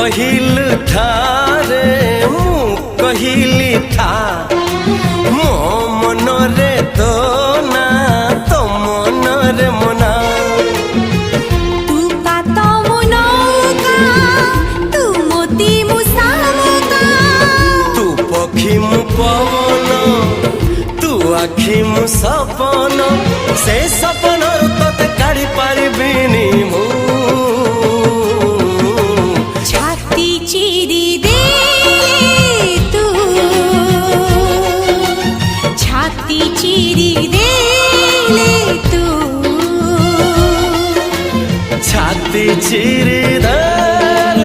କହିଲୁ ଥାରେ ମୁଁ କହିଲି ଥା ମୋ ମନରେ ତୋ ନା ତୋ ମନରେ ମୋ ନା ତୁ କାତ ମୁଁ ନୌକା ତୁ ମୋତି ମୁଁ ଶାମୁକା ତୁ ପକ୍ଷୀ ମୁଁ ପବନ ତୁ ଆଖି ମୁଁ ସପନ ସେ ସପନର